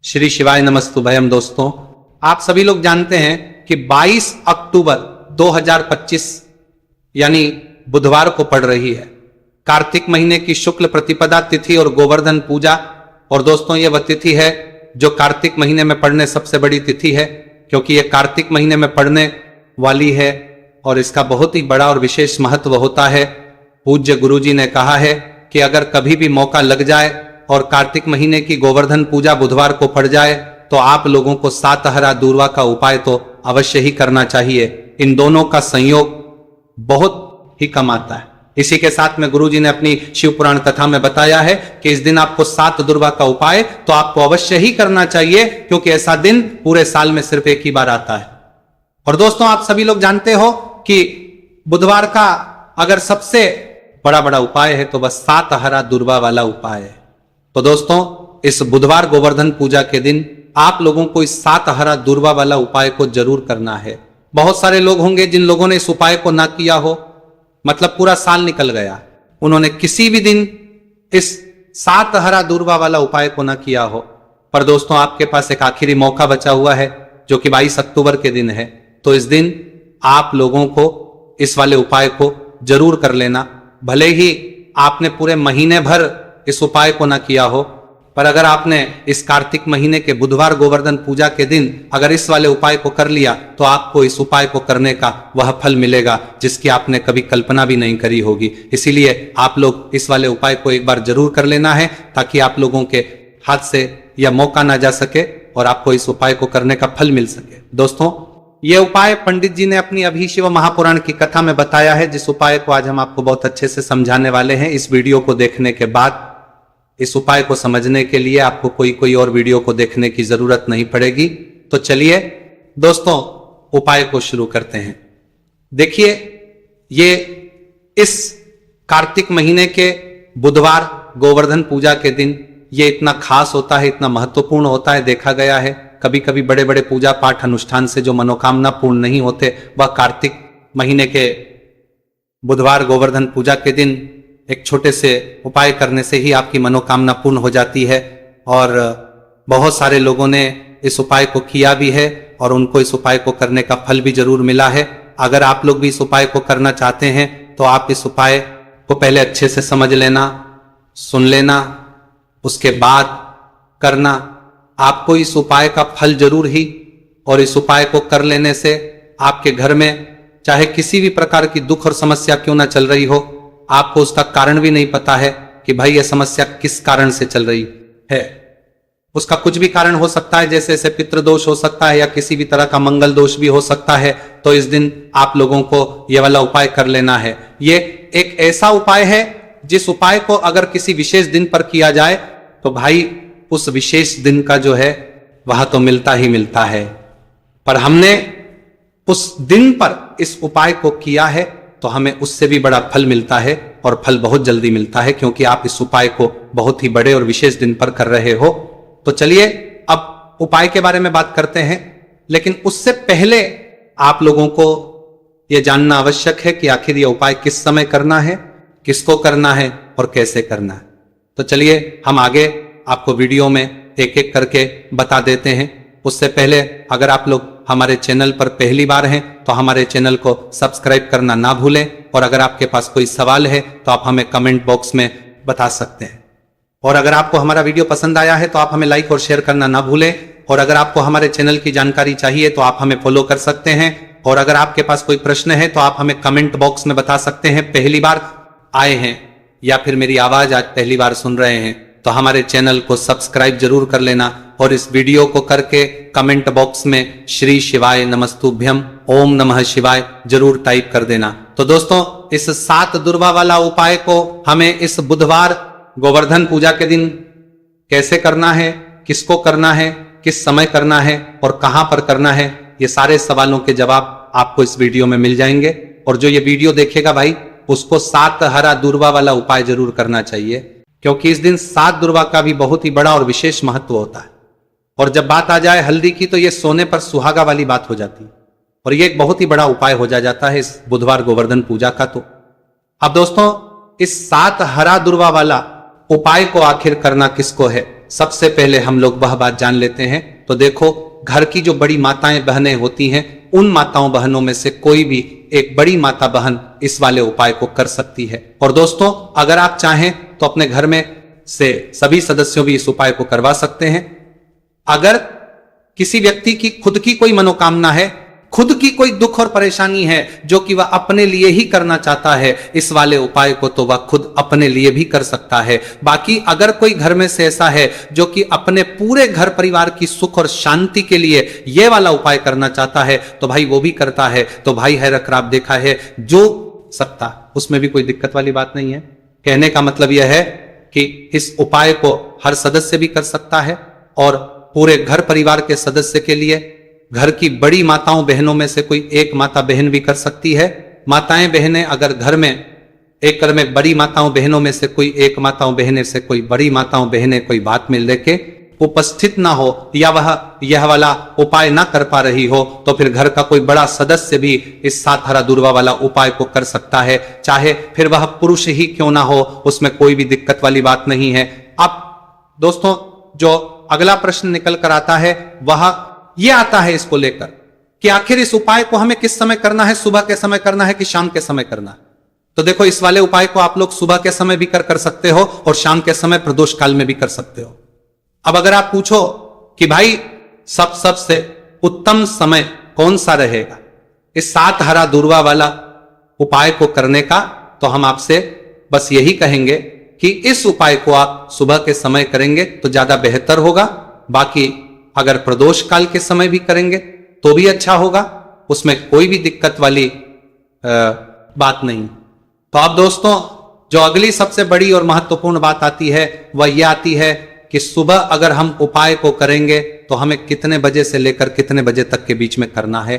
श्री शिवाय नमस्तुभयम। दोस्तों, आप सभी लोग जानते हैं कि 22 अक्टूबर 2025 यानी बुधवार को पड़ रही है कार्तिक महीने की शुक्ल प्रतिपदा तिथि और गोवर्धन पूजा। और दोस्तों, यह वह तिथि है जो कार्तिक महीने में पड़ने सबसे बड़ी तिथि है, क्योंकि यह कार्तिक महीने में पड़ने वाली है और इसका बहुत ही बड़ा और विशेष महत्व होता है। पूज्य गुरुजी ने कहा है कि अगर कभी भी मौका लग जाए और कार्तिक महीने की गोवर्धन पूजा बुधवार को पड़ जाए तो आप लोगों को सातहरा दूर्वा का उपाय तो अवश्य ही करना चाहिए। इन दोनों का संयोग बहुत ही कम आता है। इसी के साथ में गुरुजी ने अपनी शिव पुराण कथा में बताया है कि इस दिन आपको सात दुर्वा का उपाय तो आपको अवश्य ही करना चाहिए, क्योंकि ऐसा दिन पूरे साल में सिर्फ एक ही बार आता है। और दोस्तों, आप सभी लोग जानते हो कि बुधवार का अगर सबसे बड़ा उपाय है तो बस सातहरा दुर्वा वाला उपाय है। तो दोस्तों, इस बुधवार गोवर्धन पूजा के दिन आप लोगों को इस सातहरा दुर्वा वाला उपाय को जरूर करना है। बहुत सारे लोग होंगे जिन लोगों ने इस उपाय को ना किया हो, मतलब पूरा साल निकल गया, उन्होंने किसी भी दिन इस सातहरा दुर्वा वाला उपाय को ना किया हो। पर दोस्तों, आपके पास एक आखिरी मौका बचा हुआ है जो कि 22 अक्टूबर के दिन है। तो इस दिन आप लोगों को इस वाले उपाय को जरूर कर लेना। भले ही आपने पूरे महीने भर इस उपाय को ना किया हो, पर अगर आपने इस कार्तिक महीने के बुधवार गोवर्धन पूजा के दिन अगर इस वाले उपाय को कर लिया तो आपको इस उपाय को करने का वह फल मिलेगा जिसकी आपने कभी कल्पना भी नहीं करी होगी। इसीलिए आप लोग इस वाले उपाय को एक बार जरूर कर लेना है, ताकि आप लोगों के हाथ से यह मौका ना जा सके और आपको इस उपाय को करने का फल मिल सके। दोस्तों, यह उपाय पंडित जी ने अपनी अभी शिव महापुराण की कथा में बताया है, जिस उपाय को आज हम आपको बहुत अच्छे से समझाने वाले हैं। इस वीडियो को देखने के बाद इस उपाय को समझने के लिए आपको कोई और वीडियो को देखने की जरूरत नहीं पड़ेगी। तो चलिए दोस्तों, उपाय को शुरू करते हैं। देखिए, ये इस कार्तिक महीने के बुधवार गोवर्धन पूजा के दिन ये इतना खास होता है, इतना महत्वपूर्ण होता है। देखा गया है कभी कभी बड़े बड़े पूजा पाठ अनुष्ठान से जो मनोकामना पूर्ण नहीं होते, वह कार्तिक महीने के बुधवार गोवर्धन पूजा के दिन एक छोटे से उपाय करने से ही आपकी मनोकामना पूर्ण हो जाती है। और बहुत सारे लोगों ने इस उपाय को किया भी है और उनको इस उपाय को करने का फल भी जरूर मिला है। अगर आप लोग भी इस उपाय को करना चाहते हैं तो आप इस उपाय को पहले अच्छे से समझ लेना, सुन लेना, उसके बाद करना। आपको इस उपाय का फल जरूर ही, और इस उपाय को कर लेने से आपके घर में चाहे किसी भी प्रकार की दुख और समस्या क्यों ना चल रही हो, आपको उसका कारण भी नहीं पता है कि भाई यह समस्या किस कारण से चल रही है। उसका कुछ भी कारण हो सकता है, जैसे जैसे पितृदोष हो सकता है या किसी भी तरह का मंगल दोष भी हो सकता है। तो इस दिन आप लोगों को यह वाला उपाय कर लेना है। ये एक ऐसा उपाय है जिस उपाय को अगर किसी विशेष दिन पर किया जाए तो भाई उस विशेष दिन का जो है वह तो मिलता ही मिलता है। पर हमने उस दिन पर इस उपाय को किया है तो हमें उससे भी बड़ा फल मिलता है, और फल बहुत जल्दी मिलता है, क्योंकि आप इस उपाय को बहुत ही बड़े और विशेष दिन पर कर रहे हो। तो चलिए अब उपाय के बारे में बात करते हैं, लेकिन उससे पहले आप लोगों को यह जानना आवश्यक है कि आखिर यह उपाय किस समय करना है, किसको करना है और कैसे करना है। तो चलिए हम आगे आपको वीडियो में एक एक करके बता देते हैं। उससे पहले अगर आप लोग हमारे चैनल पर पहली बार हैं तो हमारे चैनल को सब्सक्राइब करना ना भूलें, और अगर आपके पास कोई सवाल है तो आप हमें कमेंट बॉक्स में बता सकते हैं। और अगर आपको हमारा वीडियो पसंद आया है तो आप हमें लाइक और शेयर करना ना भूलें। और अगर आपको हमारे चैनल की जानकारी चाहिए तो आप हमें फॉलो कर सकते हैं। और अगर आपके पास कोई प्रश्न है तो आप हमें कमेंट बॉक्स में बता सकते हैं। पहली बार आए हैं या फिर मेरी आवाज आज पहली बार सुन रहे हैं तो हमारे चैनल को सब्सक्राइब जरूर कर लेना, और इस वीडियो को करके कमेंट बॉक्स में श्री शिवाय नमस्तुभ्यम ओम नमः शिवाय जरूर टाइप कर देना। तो दोस्तों, इस सात दुर्वा वाला उपाय को हमें इस बुधवार गोवर्धन पूजा के दिन कैसे करना है, किसको करना है, किस समय करना है और कहां पर करना है, ये सारे सवालों के जवाब आपको इस वीडियो में मिल जाएंगे। और जो ये वीडियो देखेगा भाई, उसको सातहरा दुर्वा वाला उपाय जरूर करना चाहिए, क्योंकि इस दिन सात दुर्वा का भी बहुत ही बड़ा और विशेष महत्व होता है। और जब बात आ जाए हल्दी की तो ये सोने पर सुहागा वाली बात हो जाती है, और ये एक बहुत ही बड़ा उपाय हो जाता है इस बुधवार गोवर्धन पूजा का। तो अब दोस्तों, इस सातहरा दुर्वा वाला उपाय को आखिर करना किसको है, सबसे पहले हम लोग वह बात जान लेते हैं। तो देखो, घर की जो बड़ी माताएं बहनें होती हैं, उन माताओं बहनों में से कोई भी एक बड़ी माता बहन इस वाले उपाय को कर सकती है। और दोस्तों, अगर आप चाहें तो अपने घर में से सभी सदस्यों भी इस उपाय को करवा सकते हैं। अगर किसी व्यक्ति की खुद की कोई मनोकामना है, खुद की कोई दुख और परेशानी है जो कि वह अपने लिए ही करना चाहता है इस वाले उपाय को, तो वह खुद अपने लिए भी कर सकता है। बाकी अगर कोई घर में से ऐसा है जो कि अपने पूरे घर परिवार की सुख और शांति के लिए यह वाला उपाय करना चाहता है, तो भाई वो भी करता है। तो भाई है रखराब देखा है जो सकता, उसमें भी कोई दिक्कत वाली बात नहीं है। कहने का मतलब यह है कि इस उपाय को हर सदस्य भी कर सकता है और पूरे घर परिवार के सदस्य के लिए घर की बड़ी माताओं बहनों में से कोई एक माता बहन भी कर सकती है। माताएं बहनें अगर घर में एक घर में बड़ी माताओं बहनों में से कोई एक माताओं बहने से कोई बड़ी माताओं बहनें कोई बात में लेके उपस्थित ना हो या वह यह वाला उपाय ना कर पा रही हो, तो फिर घर का कोई बड़ा सदस्य भी इस 7 हरा दूर्वा वाला उपाय को कर सकता है, चाहे फिर वह पुरुष ही क्यों ना हो, उसमें कोई भी दिक्कत वाली बात नहीं है। अब दोस्तों, जो अगला प्रश्न निकल कर आता है वह यह आता है इसको लेकर कि आखिर इस उपाय को हमें किस समय करना है, सुबह के समय करना है कि शाम के समय करना है। तो देखो, इस वाले उपाय को आप लोग सुबह के समय भी कर सकते हो और शाम के समय प्रदोष काल में भी कर सकते हो। अब अगर आप पूछो कि भाई सबसे उत्तम समय कौन सा रहेगा इस 7 हरा दूर्वा वाला उपाय को करने का, तो हम आपसे बस यही कहेंगे कि इस उपाय को आप सुबह के समय करेंगे तो ज्यादा बेहतर होगा। बाकी अगर प्रदोष काल के समय भी करेंगे तो भी अच्छा होगा, उसमें कोई भी दिक्कत वाली बात नहीं। तो अब दोस्तों, जो अगली सबसे बड़ी और महत्वपूर्ण बात आती है वह यह आती है कि सुबह अगर हम उपाय को करेंगे तो हमें कितने बजे से लेकर कितने बजे तक के बीच में करना है,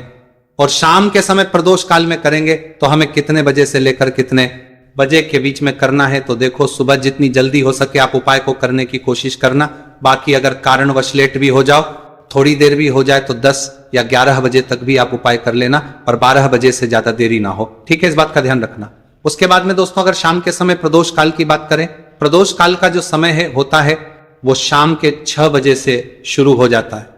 और शाम के समय प्रदोष काल में करेंगे तो हमें कितने बजे से लेकर कितने बजे के बीच में करना है। तो देखो, सुबह जितनी जल्दी हो सके आप उपाय को करने की कोशिश करना। बाकी अगर कारणवश लेट भी हो जाओ, थोड़ी देर भी हो जाए, तो 10 या 11 बजे तक भी आप उपाय कर लेना और 12 बजे से ज्यादा देरी ना हो। ठीक है, इस बात का ध्यान रखना। उसके बाद में दोस्तों, अगर शाम के समय प्रदोष काल की बात करें, प्रदोष काल का जो समय है होता है वो शाम के 6 बजे से शुरू हो जाता है।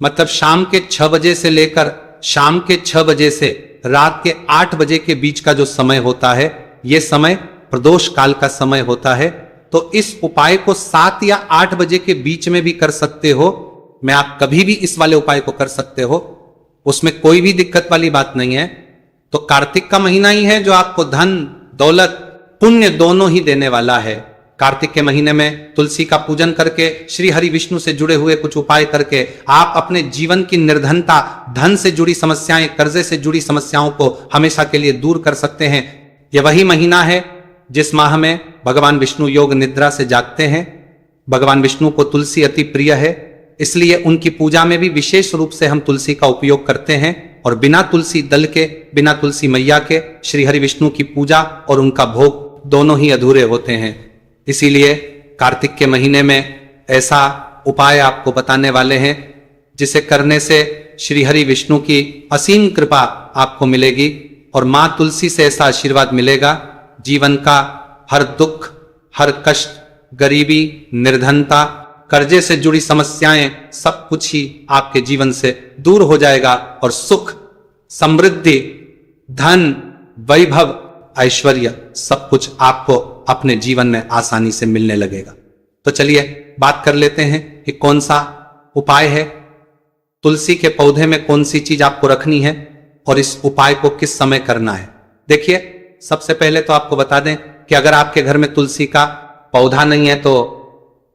मतलब शाम के 6 बजे से लेकर शाम के 6 बजे से रात के 8 बजे के बीच का जो समय होता है, यह समय प्रदोष काल का समय होता है। तो इस उपाय को 7 या 8 बजे के बीच में भी कर सकते हो, मैं आप कभी भी इस वाले उपाय को कर सकते हो, उसमें कोई भी दिक्कत वाली बात नहीं है। तो कार्तिक का महीना ही है जो आपको धन दौलत पुण्य दोनों ही देने वाला है। कार्तिक के महीने में तुलसी का पूजन करके, श्री हरि विष्णु से जुड़े हुए कुछ उपाय करके आप अपने जीवन की निर्धनता, धन से जुड़ी समस्याएं, कर्जे से जुड़ी समस्याओं को हमेशा के लिए दूर कर सकते हैं। यह वही महीना है जिस माह में भगवान विष्णु योग निद्रा से जागते हैं। भगवान विष्णु को तुलसी अति प्रिय है, इसलिए उनकी पूजा में भी विशेष रूप से हम तुलसी का उपयोग करते हैं। और बिना तुलसी दल के, बिना तुलसी मैया के श्री हरि विष्णु की पूजा और उनका भोग दोनों ही अधूरे होते हैं। इसीलिए कार्तिक के महीने में ऐसा उपाय आपको बताने वाले हैं जिसे करने से श्री हरि विष्णु की असीम कृपा आपको मिलेगी और मां तुलसी से ऐसा आशीर्वाद मिलेगा, जीवन का हर दुख, हर कष्ट, गरीबी, निर्धनता, कर्जे से जुड़ी समस्याएं, सब कुछ ही आपके जीवन से दूर हो जाएगा और सुख, समृद्धि, धन, वैभव, ऐश्वर्य सब कुछ आपको अपने जीवन में आसानी से मिलने लगेगा। तो चलिए बात कर लेते हैं कि कौन सा उपाय है, तुलसी के पौधे में कौन सी चीज आपको रखनी है और इस उपाय को किस समय करना है। देखिए, सबसे पहले तो आपको बता दें कि अगर आपके घर में तुलसी का पौधा नहीं है तो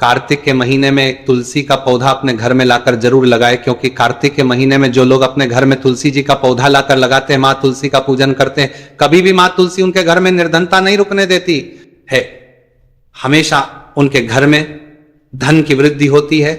कार्तिक के महीने में एक तुलसी का पौधा अपने घर में लाकर जरूर लगाए, क्योंकि कार्तिक के महीने में जो लोग अपने घर में तुलसी जी का पौधा लाकर लगाते हैं, मां तुलसी का पूजन करते हैं, कभी भी मां तुलसी उनके घर में निर्धनता नहीं रुकने देती है। हमेशा उनके घर में धन की वृद्धि होती है,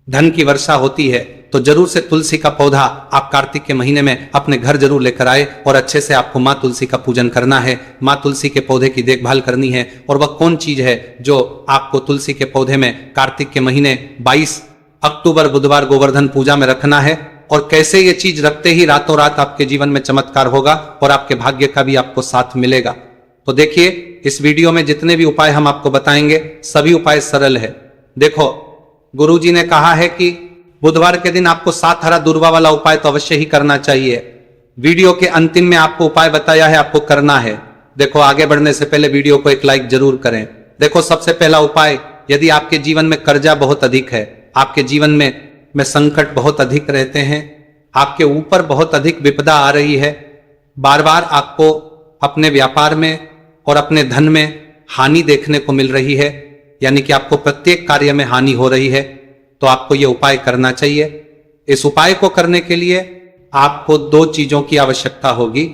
धन की वर्षा होती है। तो जरूर से तुलसी का पौधा आप कार्तिक के महीने में अपने घर जरूर लेकर आए और अच्छे से आपको मां तुलसी का पूजन करना है, मां तुलसी के पौधे की देखभाल करनी है। और वह कौन चीज है जो आपको तुलसी के पौधे में कार्तिक के महीने 22 अक्टूबर बुधवार गोवर्धन पूजा में रखना है, और कैसे ये चीज रखते ही रातों रात आपके जीवन में चमत्कार होगा और आपके भाग्य का भी आपको साथ मिलेगा। तो देखिए, इस वीडियो में जितने भी उपाय हम आपको बताएंगे सभी उपाय सरल है। देखो, गुरुजी ने कहा है कि बुधवार के दिन आपको 7 हरा दूर्वा वाला उपाय तो अवश्य ही करना चाहिए। वीडियो के अंतिम में आपको उपाय बताया है, आपको करना है। देखो, आगे बढ़ने से पहले वीडियो को एक लाइक जरूर करें। देखो, सबसे पहला उपाय, यदि आपके जीवन में कर्जा बहुत अधिक है, आपके जीवन में संकट बहुत अधिक रहते हैं, आपके ऊपर बहुत अधिक विपदा आ रही है, बार बार आपको अपने व्यापार में और अपने धन में हानि देखने को मिल रही है, यानी कि आपको प्रत्येक कार्य में हानि हो रही है, तो आपको यह उपाय करना चाहिए। इस उपाय को करने के लिए आपको 2 चीजों की आवश्यकता होगी।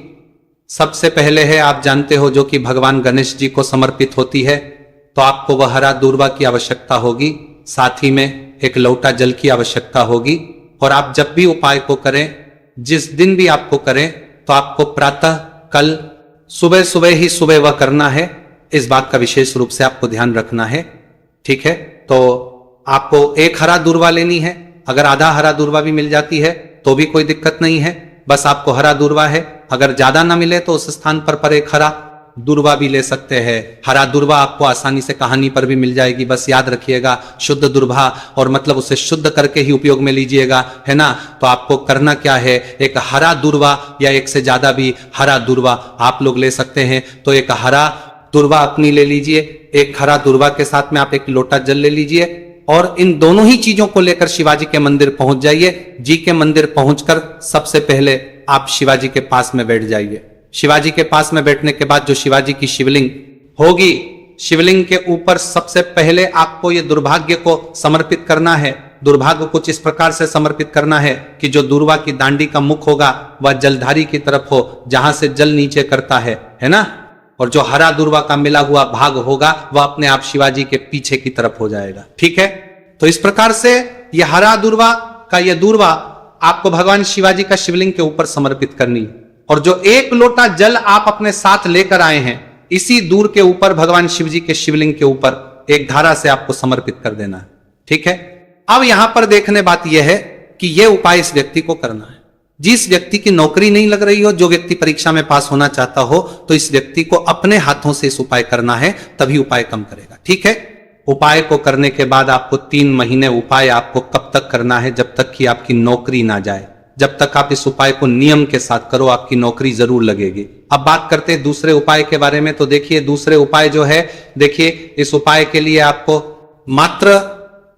सबसे पहले है, आप जानते हो, जो कि भगवान गणेश जी को समर्पित होती है, तो आपको वह हरा दूर्वा की आवश्यकता होगी। साथ ही में एक लोटा जल की आवश्यकता होगी। और आप जब भी उपाय को करें, जिस दिन भी आपको करें, तो आपको प्रातः कल सुबह सुबह ही सुबह वह करना है। इस बात का विशेष रूप से आपको ध्यान रखना है, ठीक है। तो आपको एक हरा दूर्वा लेनी है। अगर आधा हरा दूर्वा भी मिल जाती है तो भी कोई दिक्कत नहीं है, बस आपको हरा दूर्वा है। अगर ज्यादा ना मिले तो उस स्थान पर एक हरा दूर्वा भी ले सकते हैं। हरा दूर्वा आपको आसानी से कहानी पर भी मिल जाएगी, बस याद रखिएगा, शुद्ध दूर्वा, और मतलब उसे शुद्ध करके ही उपयोग में लीजिएगा, है ना। तो आपको करना क्या है, एक हरा दूर्वा या एक से ज्यादा भी हरा दूर्वा आप लोग ले सकते हैं। तो एक हरा दूर्वा अपनी ले लीजिए, एक हरा दूर्वा के साथ में आप एक लोटा जल ले लीजिए, और इन दोनों ही चीजों को लेकर शिवाजी के मंदिर पहुंच जाइए। जी के मंदिर पहुंचकर सबसे पहले आप शिवाजी के पास में बैठ जाइए। शिवाजी के पास में बैठने के बाद जो शिवाजी की शिवलिंग होगी, शिवलिंग के ऊपर सबसे पहले आपको ये दुर्भाग्य को समर्पित करना है। दुर्भाग्य कुछ इस प्रकार से समर्पित करना है कि जो दूर्वा की दांडी का मुख होगा वह जलधारी की तरफ हो, जहां से जल नीचे करता है ना। और जो हरा दूर्वा का मिला हुआ भाग होगा वह अपने आप शिवाजी के पीछे की तरफ हो जाएगा, ठीक है। तो इस प्रकार से यह हरा दूर्वा का यह दूर्वा आपको भगवान शिवाजी का शिवलिंग के ऊपर समर्पित करनी है। और जो एक लोटा जल आप अपने साथ लेकर आए हैं, इसी दूर के ऊपर भगवान शिव जी के शिवलिंग के ऊपर एक धारा से आपको समर्पित कर देना है, ठीक है। अब यहां पर देखने बात यह है कि यह उपाय इस व्यक्ति को करना है। जिस व्यक्ति की नौकरी नहीं लग रही हो, जो व्यक्ति परीक्षा में पास होना चाहता हो, तो इस व्यक्ति को अपने हाथों से इस उपाय करना है, तभी उपाय काम करेगा, ठीक है। उपाय को करने के बाद आपको 3 महीने उपाय आपको कब तक करना है, जब तक कि आपकी नौकरी ना जाए। जब तक आप इस उपाय को नियम के साथ करो, आपकी नौकरी जरूर लगेगी। अब बात करते हैं दूसरे उपाय के बारे में। तो देखिए, दूसरे उपाय जो है, देखिए, इस उपाय के लिए आपको मात्र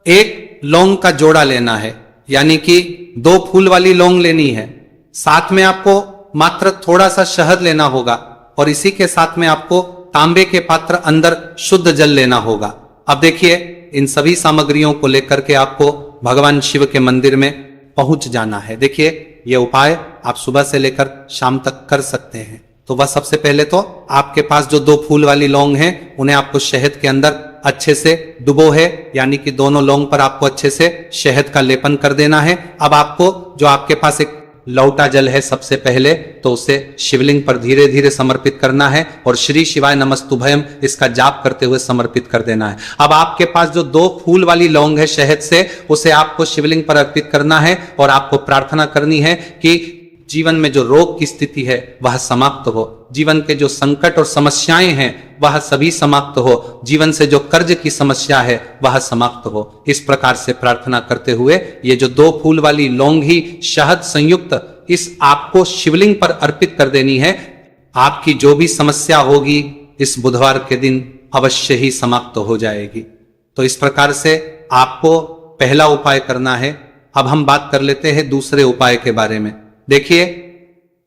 1 लौंग का जोड़ा लेना है, यानी कि 2 फूल वाली लौंग लेनी है। साथ में आपको मात्र थोड़ा सा शहद लेना होगा, और इसी के साथ में आपको तांबे के पात्र अंदर शुद्ध जल लेना होगा। अब देखिए, इन सभी सामग्रियों को लेकर के आपको भगवान शिव के मंदिर में पहुंच जाना है। देखिए, यह उपाय आप सुबह से लेकर शाम तक कर सकते हैं। तो वह सबसे पहले तो आपके पास जो 2 फूल वाली लौंग हैं, उन्हें आपको शहद के अंदर अच्छे से डुबो है, यानी कि दोनों लौंग पर आपको अच्छे से शहद का लेपन कर देना है। अब आपको जो आपके पास एक लौटा जल है, सबसे पहले तो उसे शिवलिंग पर धीरे धीरे समर्पित करना है, और श्री शिवाय नमस्तुभयम इसका जाप करते हुए समर्पित कर देना है। अब आपके पास जो 2 फूल वाली लौंग है शहद से, उसे आपको शिवलिंग पर अर्पित करना है, और आपको प्रार्थना करनी है कि जीवन में जो रोग की स्थिति है वह समाप्त हो, जीवन के जो संकट और समस्याएं हैं वह सभी समाप्त हो, जीवन से जो कर्ज की समस्या है वह समाप्त हो। इस प्रकार से प्रार्थना करते हुए ये जो 2 फूल वाली लौंग ही शहद संयुक्त इस आपको शिवलिंग पर अर्पित कर देनी है। आपकी जो भी समस्या होगी इस बुधवार के दिन अवश्य ही समाप्त हो जाएगी। तो इस प्रकार से आपको पहला उपाय करना है। अब हम बात कर लेते हैं दूसरे उपाय के बारे में। देखिए,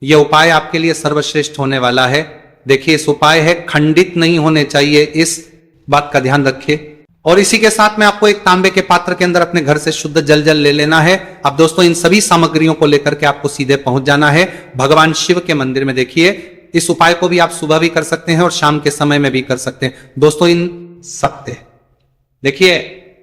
यह उपाय आपके लिए सर्वश्रेष्ठ होने वाला है। देखिए, इस उपाय है खंडित नहीं होने चाहिए, इस बात का ध्यान रखिए। और इसी के साथ में आपको एक तांबे के पात्र के अंदर अपने घर से शुद्ध जल ले लेना है। अब दोस्तों, इन सभी सामग्रियों को लेकर के आपको सीधे पहुंच जाना है भगवान शिव के मंदिर में। देखिए, इस उपाय को भी आप सुबह भी कर सकते हैं और शाम के समय में भी कर सकते हैं। दोस्तों, इन सकते देखिए,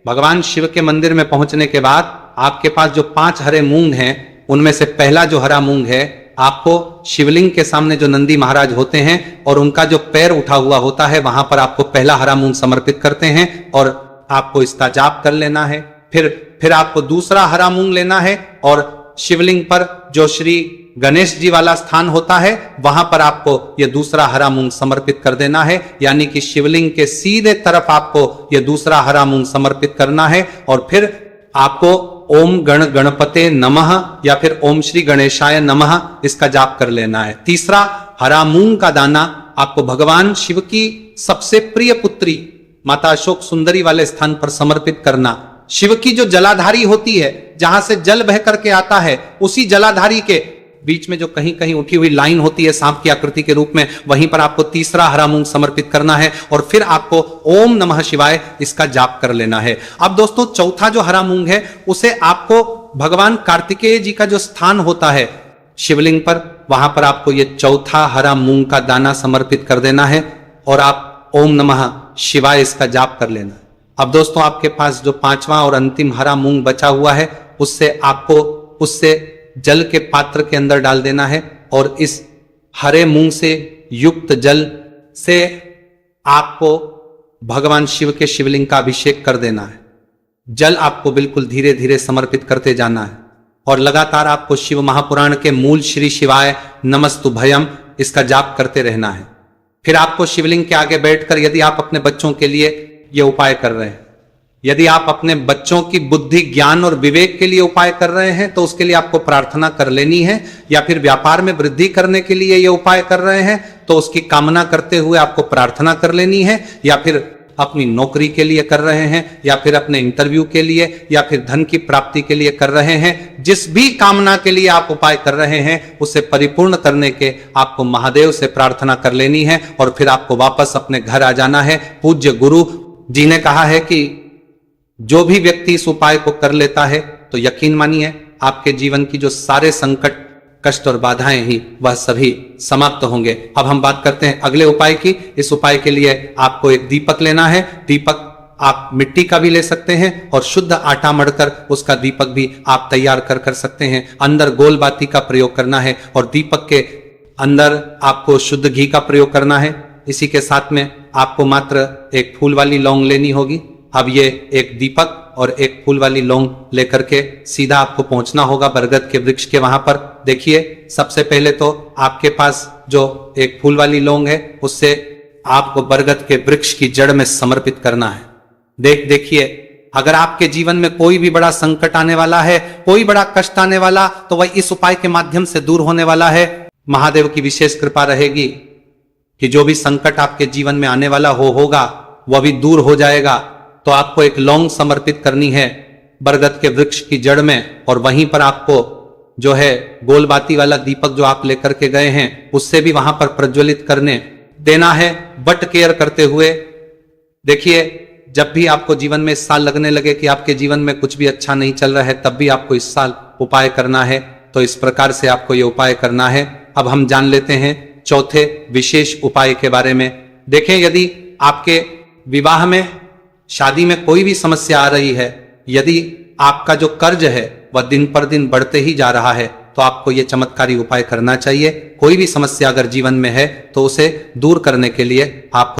भगवान शिव के मंदिर में पहुंचने के बाद आपके पास जो 5 हरे मूंग हैं, उनमें से पहला जो हरा मूंग है, आपको शिवलिंग के सामने जो नंदी महाराज होते हैं और उनका जो पैर उठा हुआ होता है, वहां पर आपको पहला हरा मूंग समर्पित करते हैं और आपको इसका जाप कर लेना है। फिर आपको दूसरा हरा मूंग लेना है और शिवलिंग पर जो श्री गणेश जी वाला स्थान होता है, वहां पर आपको यह दूसरा हरा मूंग समर्पित कर देना है, यानी कि शिवलिंग के सीधे तरफ आपको यह दूसरा हरा मूंग समर्पित करना है। और फिर आपको ओम गण गणपते नमः या फिर ओम श्री गणेशाय नमः इसका जाप कर लेना है। तीसरा, हरा मूंग का दाना आपको भगवान शिव की सबसे प्रिय पुत्री माता अशोक सुंदरी वाले स्थान पर समर्पित करना। शिव की जो जलाधारी होती है, जहां से जल बह करके आता है, उसी जलाधारी के बीच में जो कहीं कहीं उठी हुई लाइन होती है सांप की आकृति के रूप में, वहीं पर आपको तीसरा हरा मूंग समर्पित करना है और फिर आपको ओम नमः शिवाय इसका जाप कर लेना है। अब दोस्तों, चौथा जो हरा मूंग है उसे आपको भगवान कार्तिकेय जी का जो स्थान होता है शिवलिंग पर, वहां पर आपको ये चौथा हरा मूंग का दाना समर्पित कर देना है और आप ओम नमः शिवाय इसका जाप कर लेना है। अब दोस्तों, आपके पास जो पांचवा और अंतिम हरा मूंग बचा हुआ है उससे जल के पात्र के अंदर डाल देना है और इस हरे मूंग से युक्त जल से आपको भगवान शिव के शिवलिंग का अभिषेक कर देना है। जल आपको बिल्कुल धीरे धीरे समर्पित करते जाना है और लगातार आपको शिव महापुराण के मूल श्री शिवाय नमस्तुभयम इसका जाप करते रहना है। फिर आपको शिवलिंग के आगे बैठकर, यदि आप अपने बच्चों के लिए यह उपाय कर रहे हैं, यदि आप अपने बच्चों की बुद्धि, ज्ञान और विवेक के लिए उपाय कर रहे हैं तो उसके लिए आपको प्रार्थना कर लेनी है, या फिर व्यापार में वृद्धि करने के लिए ये उपाय कर रहे हैं तो उसकी कामना करते हुए आपको प्रार्थना कर लेनी है, या फिर अपनी नौकरी के लिए कर रहे हैं, या फिर अपने इंटरव्यू के लिए, या फिर धन की प्राप्ति के लिए कर रहे हैं। जिस भी कामना के लिए आप उपाय कर रहे हैं उसे परिपूर्ण करने के आपको महादेव से प्रार्थना कर लेनी है और फिर आपको वापस अपने घर आ जाना है। पूज्य गुरु जी ने कहा है कि जो भी व्यक्ति इस उपाय को कर लेता है तो यकीन मानिए आपके जीवन की जो सारे संकट, कष्ट और बाधाएं ही वह सभी समाप्त होंगे। अब हम बात करते हैं अगले उपाय की। इस उपाय के लिए आपको एक दीपक लेना है। दीपक आप मिट्टी का भी ले सकते हैं और शुद्ध आटा मढ़कर उसका दीपक भी आप तैयार कर सकते हैं। अंदर गोल बाती का प्रयोग करना है और दीपक के अंदर आपको शुद्ध घी का प्रयोग करना है। इसी के साथ में आपको मात्र एक फूल वाली लौंग लेनी होगी। अब ये एक दीपक और एक फूल वाली लौंग लेकर के सीधा आपको पहुंचना होगा बरगद के वृक्ष के वहां पर। देखिए, सबसे पहले तो आपके पास जो एक फूल वाली लौंग है उससे आपको बरगद के वृक्ष की जड़ में समर्पित करना है। देखिए, अगर आपके जीवन में कोई भी बड़ा संकट आने वाला है, कोई बड़ा कष्ट आने वाला, तो वह इस उपाय के माध्यम से दूर होने वाला है। महादेव की विशेष कृपा रहेगी कि जो भी संकट आपके जीवन में आने वाला होगा वह भी दूर हो जाएगा। तो आपको एक लौंग समर्पित करनी है बरगद के वृक्ष की जड़ में और वहीं पर आपको जो है गोलबाती वाला दीपक जो आप लेकर के गए हैं उससे भी वहां पर प्रज्वलित करने देना है, बट केयर करते हुए। देखिए, जब भी आपको जीवन में इस साल लगने लगे कि आपके जीवन में कुछ भी अच्छा नहीं चल रहा है, तब भी आपको इस साल उपाय करना है। तो इस प्रकार से आपको यह उपाय करना है। अब हम जान लेते हैं चौथे विशेष उपाय के बारे में। देखें, यदि आपके विवाह में, शादी में कोई भी समस्या आ रही है, यदि आपका जो कर्ज है वह दिन पर दिन बढ़ते ही जा रहा है, तो आपको यह चमत्कारी उपाय करना चाहिए। कोई भी समस्या अगर जीवन में है तो उसे दूर करने के लिए आप